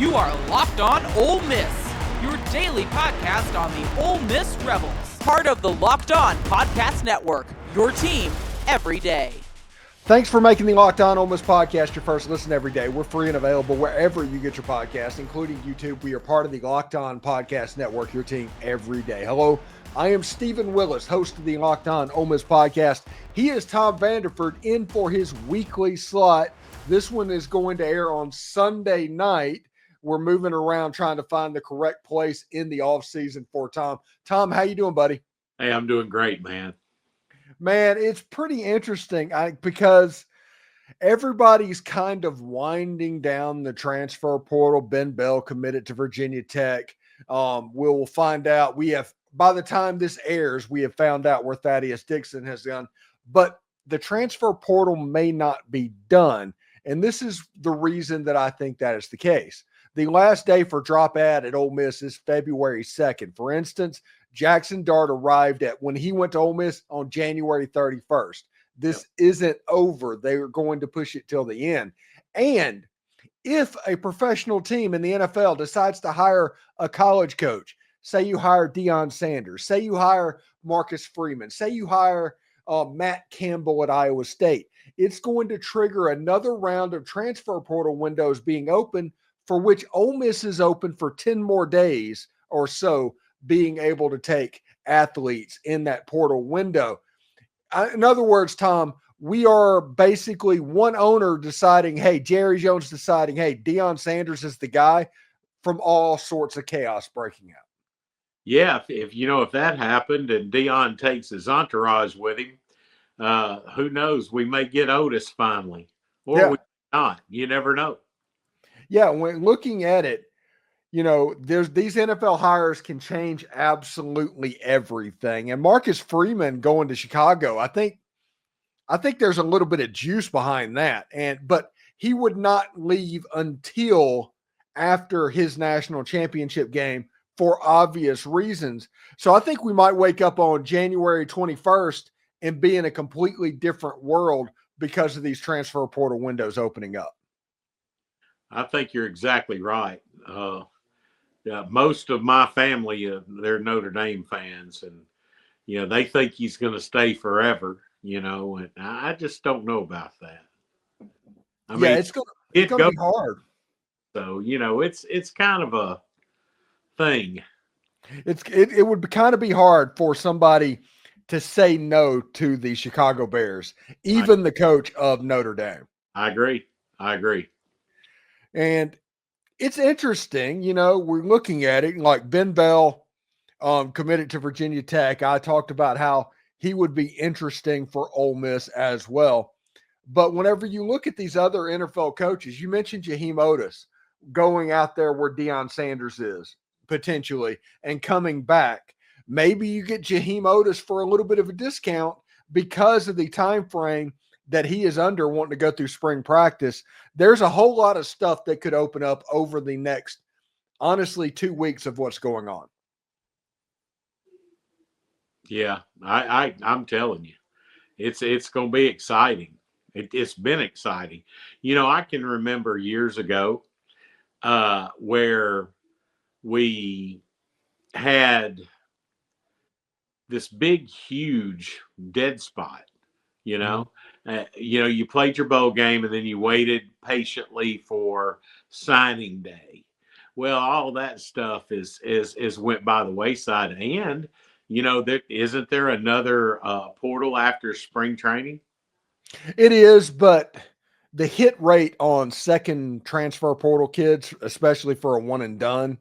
You are Locked On Ole Miss, your daily podcast on the Ole Miss Rebels. Part of the Locked On Podcast Network, your team every day. Thanks for making the Locked On Ole Miss podcast your first listen every day. We're free and available wherever you get your podcast, including YouTube. We are part of the Locked On Podcast Network, your team every day. Hello, I am Stephen Willis, host of the Locked On Ole Miss podcast. He is Tom Vanderford in for his weekly slot. This one is going to air on Sunday night. We're moving around trying to find the correct place in the offseason for Tom. Tom, how you doing, buddy? Hey, I'm doing great, man. Man, it's pretty interesting because everybody's kind of winding down the transfer portal. Ben Bell committed to Virginia Tech. We'll find out. By the time this airs, we have found out where Thaddeus Dixon has gone. But the transfer portal may not be done. And this is the reason that I think that is the case. The last day for drop ad at Ole Miss is February 2nd. For instance, Jackson Dart arrived when he went to Ole Miss on January 31st. This isn't over. They are going to push it till the end. And if a professional team in the NFL decides to hire a college coach, say you hire Deion Sanders, say you hire Marcus Freeman, say you hire Matt Campbell at Iowa State, it's going to trigger another round of transfer portal windows being open, for which Ole Miss is open for 10 more days or so, being able to take athletes in that portal window. In other words, Tom, we are basically one owner deciding, hey, Jerry Jones deciding, hey, Deion Sanders is the guy, from all sorts of chaos breaking out. Yeah, if that happened and Deion takes his entourage with him, who knows? We may get Otis finally, or we may not. You never know. Yeah, when looking at it, there's these NFL hires can change absolutely everything. And Marcus Freeman going to Chicago, I think there's a little bit of juice behind that. But he would not leave until after his national championship game for obvious reasons. So I think we might wake up on January 21st and be in a completely different world because of these transfer portal windows opening up. I think you're exactly right. Most of my family, they're Notre Dame fans, and they think he's going to stay forever. And I just don't know about that. I mean, it's going to be hard. So it's kind of a thing. It would kind of be hard for somebody to say no to the Chicago Bears, even the coach of Notre Dame. I agree. And it's interesting, we're looking at it like Ben Bell committed to Virginia Tech. I talked about how he would be interesting for Ole Miss as well. But whenever you look at these other NFL coaches, you mentioned Jaheim Otis going out there where Deion Sanders is potentially and coming back. Maybe you get Jaheim Otis for a little bit of a discount because of the time frame that he is under wanting to go through spring practice. There's a whole lot of stuff that could open up over the next, honestly, 2 weeks of what's going on. Yeah, I'm telling you, it's going to be exciting. It's been exciting. I can remember years ago where we had this big, huge dead spot. You played your bowl game and then you waited patiently for signing day. Well, all that stuff is went by the wayside. And isn't there another portal after spring training? It is, but the hit rate on second transfer portal kids, especially for a one and done,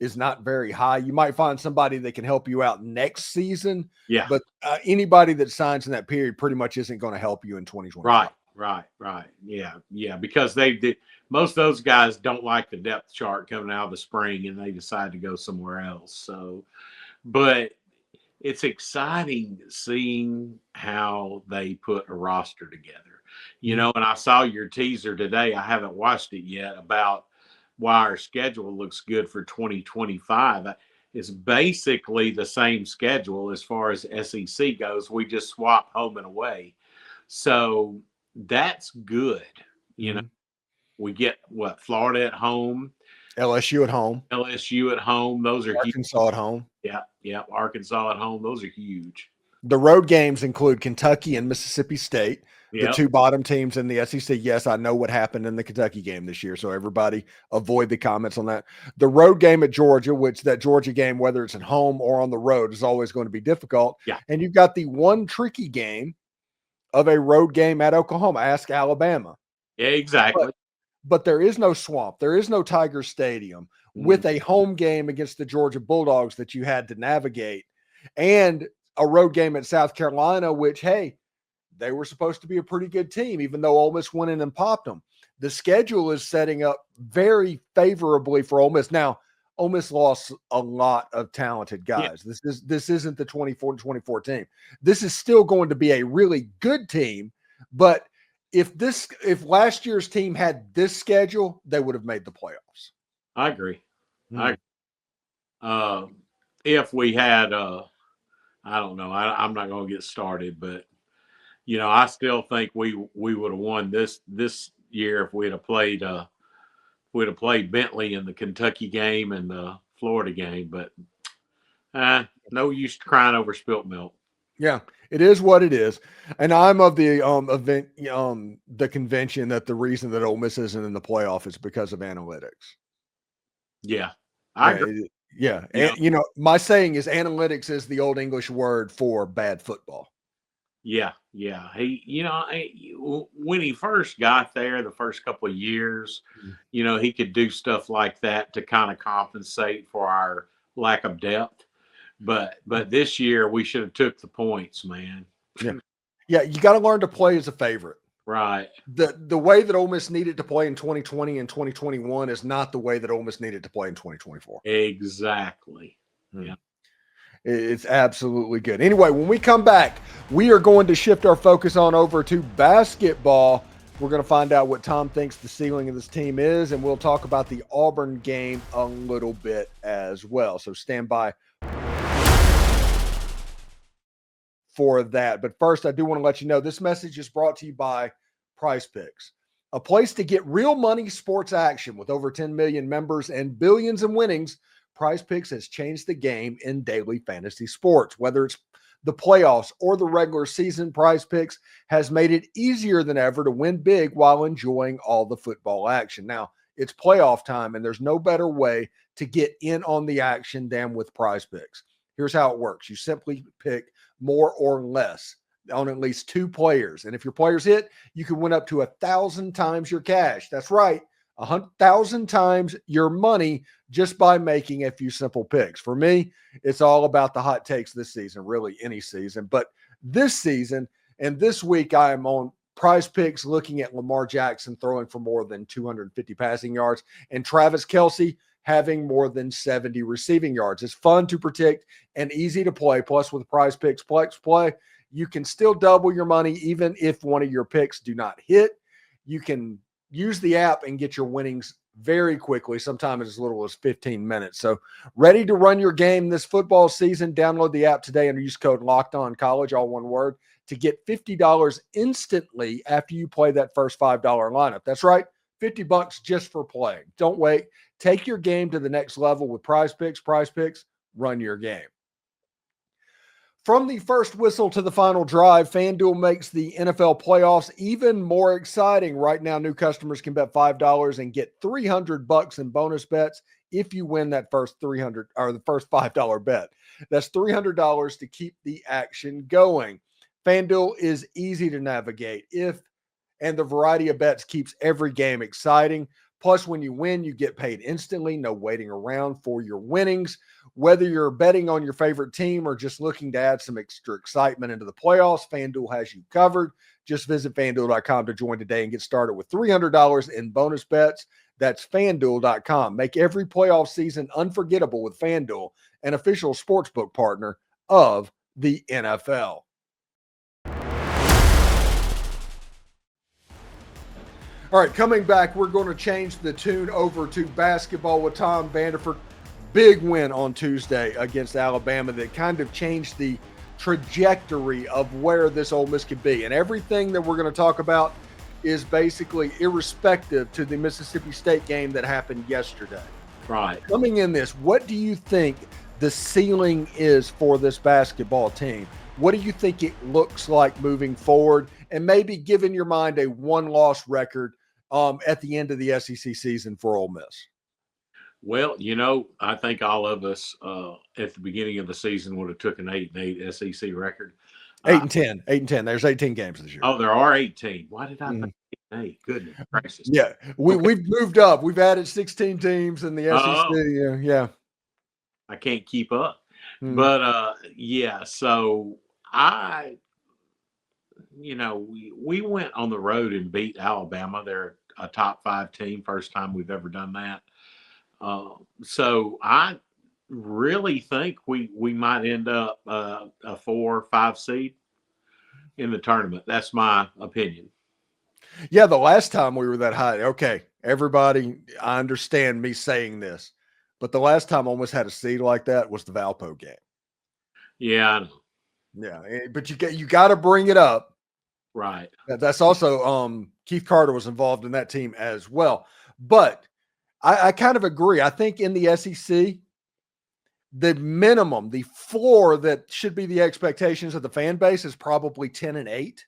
is not very high. You might find somebody that can help you out next season. Yeah. But anybody that signs in that period pretty much isn't going to help you in 2020. Right. Yeah. Because most of those guys don't like the depth chart coming out of the spring and they decide to go somewhere else. So, but it's exciting seeing how they put a roster together, and I saw your teaser today. I haven't watched it yet about why our schedule looks good for 2025. It's basically the same schedule as far as SEC goes. We just swap home and away. So that's good. We get Florida at home. LSU at home. LSU at home. Those are Arkansas huge. at home. Yeah. Arkansas at home. Those are huge. The road games include Kentucky and Mississippi State, the Yep. two bottom teams in the SEC. Yes, I know what happened in the Kentucky game this year, so everybody avoid the comments on that. The road game at Georgia, which that Georgia game, whether it's at home or on the road, is always going to be difficult. Yeah. And you've got the one tricky game of a road game at Oklahoma. Ask Alabama. Yeah, exactly. But there is no swamp. There is no Tiger Stadium with a home game against the Georgia Bulldogs that you had to navigate, and a road game at South Carolina, which, hey, they were supposed to be a pretty good team, even though Ole Miss went in and popped them. The schedule is setting up very favorably for Ole Miss. Now, Ole Miss lost a lot of talented guys. Yeah. This isn't the 24 team. This is still going to be a really good team, but if last year's team had this schedule, they would have made the playoffs. I agree. If we had I don't know. I'm not going to get started, but I still think we would have won this year if we'd have played Bentley in the Kentucky game and the Florida game. But no use crying over spilt milk. Yeah, it is what it is, and I'm of the the convention that the reason that Ole Miss isn't in the playoff is because of analytics. Yeah, I agree. Yeah. And, my saying is analytics is the old English word for bad football. Yeah. He, when he first got there, the first couple of years, he could do stuff like that to kind of compensate for our lack of depth. But this year we should have took the points, man. Yeah. You got to learn to play as a favorite. Right. The way that Ole Miss needed to play in 2020 and 2021 is not the way that Ole Miss needed to play in 2024. Exactly. Yeah. It's absolutely good. Anyway, when we come back, we are going to shift our focus on over to basketball. We're going to find out what Tom thinks the ceiling of this team is, and we'll talk about the Auburn game a little bit as well. So stand by for that. But first, I do want to let you know this message is brought to you by Prize Picks, a place to get real money sports action with over 10 million members and billions in winnings. Prize Picks has changed the game in daily fantasy sports. Whether it's the playoffs or the regular season, Prize Picks has made it easier than ever to win big while enjoying all the football action. Now, it's playoff time, and there's no better way to get in on the action than with Prize Picks. Here's how it works. You simply pick more or less on at least two players. And if your players hit, you can win up to 1,000 times your cash. That's right. 1,000 times your money just by making a few simple picks. For me, it's all about the hot takes this season, really any season. But this season and this week, I am on Prize Picks looking at Lamar Jackson throwing for more than 250 passing yards and Travis Kelce having more than 70 receiving yards. It's fun to predict and easy to play. Plus, with Prize Picks Flex Play, you can still double your money even if one of your picks do not hit. You can use the app and get your winnings very quickly, sometimes as little as 15 minutes. So ready to run your game this football season? Download the app today and use code LOCKEDONCollege, all one word, to get $50 instantly after you play that first $5 lineup. That's right, $50 just for playing. Don't wait. Take your game to the next level with Prize Picks. Prize Picks, run your game. From the first whistle to the final drive, FanDuel makes the NFL playoffs even more exciting. Right now, new customers can bet $5 and get $300 in bonus bets if you win that first $300 or the first $5 bet. That's $300 to keep the action going. FanDuel is easy to navigate and the variety of bets keeps every game exciting. Plus, when you win, you get paid instantly. No waiting around for your winnings. Whether you're betting on your favorite team or just looking to add some extra excitement into the playoffs, FanDuel has you covered. Just visit FanDuel.com to join today and get started with $300 in bonus bets. That's FanDuel.com. Make every playoff season unforgettable with FanDuel, an official sportsbook partner of the NFL. All right, coming back, we're going to change the tune over to basketball with Tom Vanderford. Big win on Tuesday against Alabama that kind of changed the trajectory of where this Ole Miss could be. And everything that we're going to talk about is basically irrespective to the Mississippi State game that happened yesterday. Right. Coming in this, what do you think the ceiling is for this basketball team? What do you think it looks like moving forward? And maybe give in your mind a one-loss record at the end of the SEC season for Ole Miss. Well, I think all of us at the beginning of the season would have took an 8-8 SEC record. 8-10. 8-10. There's 18 games this year. Oh, there are 18. Why did I think 8-8? Goodness gracious. Yeah, we've moved up. We've added 16 teams in the SEC. Oh. Yeah. I can't keep up. But yeah, so we went on the road and beat Alabama. They're a top 5 team, first time we've ever done that. So I really think we might end up a 4 or 5 seed in the tournament. That's my opinion. Yeah, the last time we were that high, okay, everybody, I understand me saying this, but the last time Ole Miss had a seed like that was the Valpo game. Yeah, I know. Yeah, but you got to bring it up. Right. That's also Keith Carter was involved in that team as well. But I kind of agree. I think in the SEC, the minimum, the floor that should be the expectations of the fan base is probably 10-8.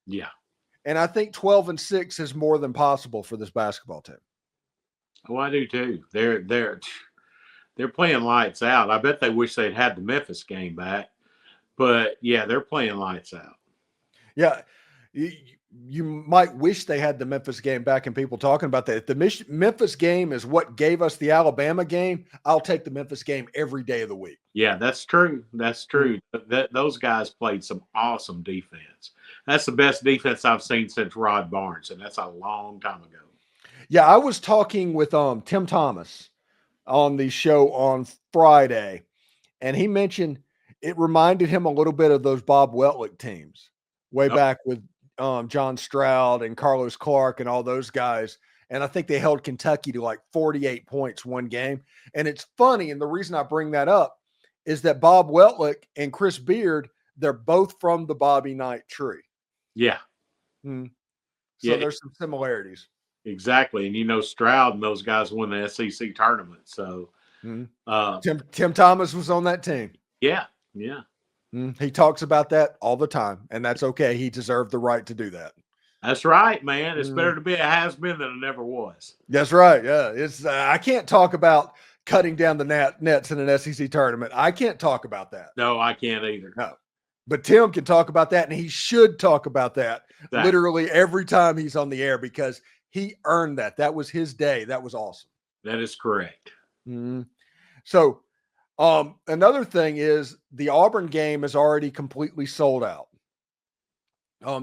Yeah. And I think 12-6 is more than possible for this basketball team. Oh, I do too. They're playing lights out. I bet they wish they'd had the Memphis game back. But yeah, they're playing lights out. Yeah. You might wish they had the Memphis game back and people talking about that. If the Memphis game is what gave us the Alabama game, I'll take the Memphis game every day of the week. Yeah, that's true. That's true. Those guys played some awesome defense. That's the best defense I've seen since Rod Barnes, and that's a long time ago. Yeah, I was talking with Tim Thomas on the show on Friday, and he mentioned it reminded him a little bit of those Bob Weltlich teams way back with John Stroud and Carlos Clark and all those guys. And I think they held Kentucky to like 48 points one game. And it's funny, and the reason I bring that up is that Bob Weltlich and Chris Beard, they're both from the Bobby Knight tree. Yeah. So there's some similarities. Exactly. And Stroud and those guys won the SEC tournament. So Tim Thomas was on that team. Yeah. He talks about that all the time, and that's okay. He deserved the right to do that. That's right, man. It's better to be a has-been than it never was. That's right. Yeah. It's I can't talk about cutting down the nets in an SEC tournament. I can't talk about that. No, I can't either. No. But Tim can talk about that, and he should talk about that literally every time he's on the air because he earned that. That was his day. That was awesome. That is correct. So another thing is the Auburn game is already completely sold out.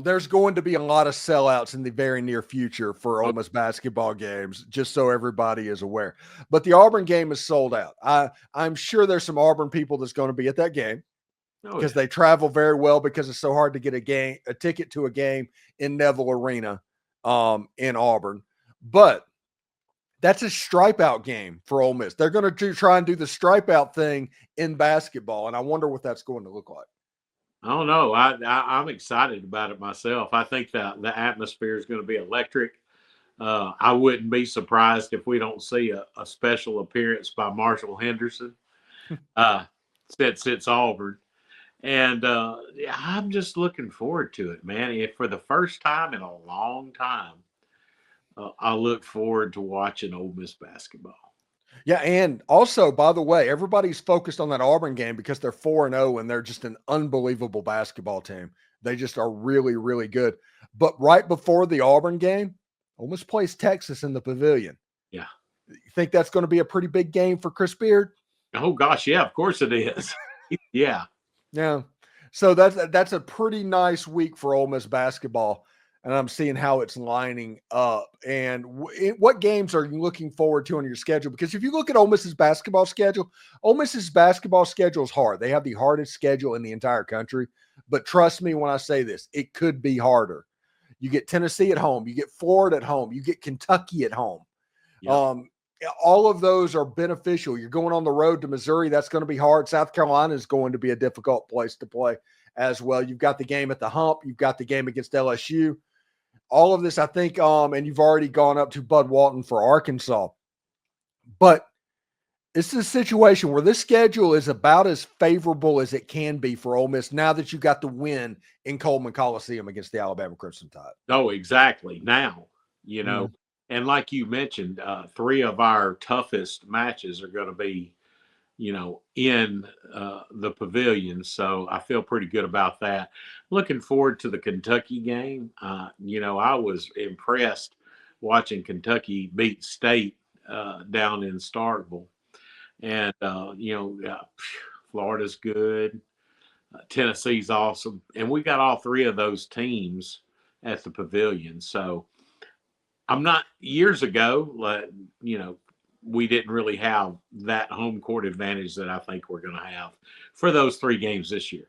There's going to be a lot of sellouts in the very near future for Ole Miss basketball games, just so everybody is aware. But the Auburn game is sold out. I'm sure there's some Auburn people that's going to be at that game because they travel very well because it's so hard to get a ticket to a game in Neville Arena in Auburn. But that's a stripe out game for Ole Miss. They're going to try and do the stripe out thing in basketball, and I wonder what that's going to look like. I don't know. I'm excited about it myself. I think that the atmosphere is going to be electric. I wouldn't be surprised if we don't see a special appearance by Marshall Henderson since it's Auburn. And I'm just looking forward to it, man. For the first time in a long time, I look forward to watching Ole Miss basketball. Yeah, and also, by the way, everybody's focused on that Auburn game because they're 4-0 and they're just an unbelievable basketball team. They just are really, really good. But right before the Auburn game, Ole Miss plays Texas in the Pavilion. Yeah. You think that's going to be a pretty big game for Chris Beard? Oh, gosh, yeah, of course it is. Yeah. Yeah. So that's a pretty nice week for Ole Miss basketball. And I'm seeing how it's lining up. And what games are you looking forward to on your schedule? Because if you look at Ole Miss's basketball schedule is hard. They have the hardest schedule in the entire country. But trust me when I say this, it could be harder. You get Tennessee at home. You get Florida at home. You get Kentucky at home. Yep. All of those are beneficial. You're going on the road to Missouri. That's going to be hard. South Carolina is going to be a difficult place to play as well. You've got the game at the Hump. You've got the game against LSU. All of this, I think, and you've already gone up to Bud Walton for Arkansas. But It's a situation where this schedule is about as favorable as it can be for Ole Miss now that you got the win in Coleman Coliseum against the Alabama Crimson Tide. Oh, exactly. Now, and like you mentioned, 3 of our toughest matches are going to be, in the pavilion. So I feel pretty good about that. Looking forward to the Kentucky game. I was impressed watching Kentucky beat State down in Starkville. And, Florida's good. Tennessee's awesome. And we got all 3 of those teams at the pavilion. So I'm not years ago, we didn't really have that home court advantage that I think we're going to have for those 3 games this year.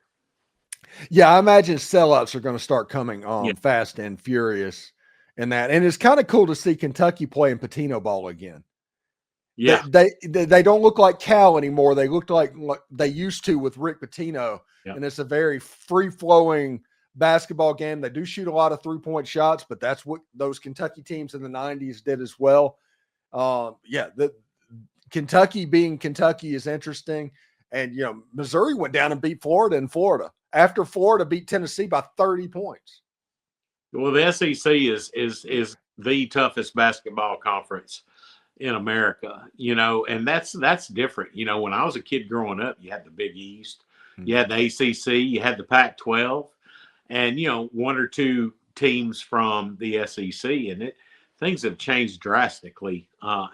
Yeah, I imagine sellouts are going to start coming fast and furious in that. And it's kind of cool to see Kentucky playing Patino ball again. Yeah. They don't look like Cal anymore. They looked like they used to with Rick Pitino. Yeah. And it's a very free-flowing basketball game. They do shoot a lot of three-point shots, but that's what those Kentucky teams in the 90s did as well. The Kentucky being Kentucky is interesting. And, Missouri went down and beat Florida in Florida after Florida beat Tennessee by 30 points. Well, the SEC is the toughest basketball conference in America, and that's different. When I was a kid growing up, you had the Big East, you had the ACC, you had the Pac-12, and, 1 or 2 teams from the SEC, and things have changed drastically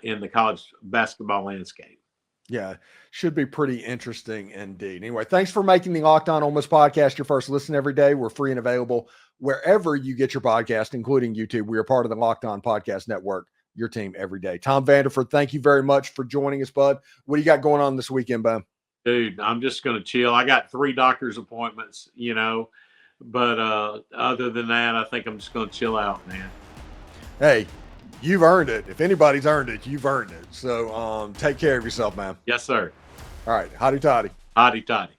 in the college basketball landscape. Yeah, should be pretty interesting indeed. Anyway, thanks for making the Locked On Ole Miss podcast your first listen every day. We're free and available wherever you get your podcast, including YouTube. We are part of the Locked On Podcast Network, your team every day. Tom Vanderford, thank you very much for joining us, bud. What do you got going on this weekend, bud? Dude, I'm just going to chill. I got 3 doctor's appointments, but other than that, I think I'm just going to chill out, man. Hey, you've earned it. If anybody's earned it, you've earned it. So take care of yourself, man. Yes, sir. All right. Hotty toddy. Hotty toddy.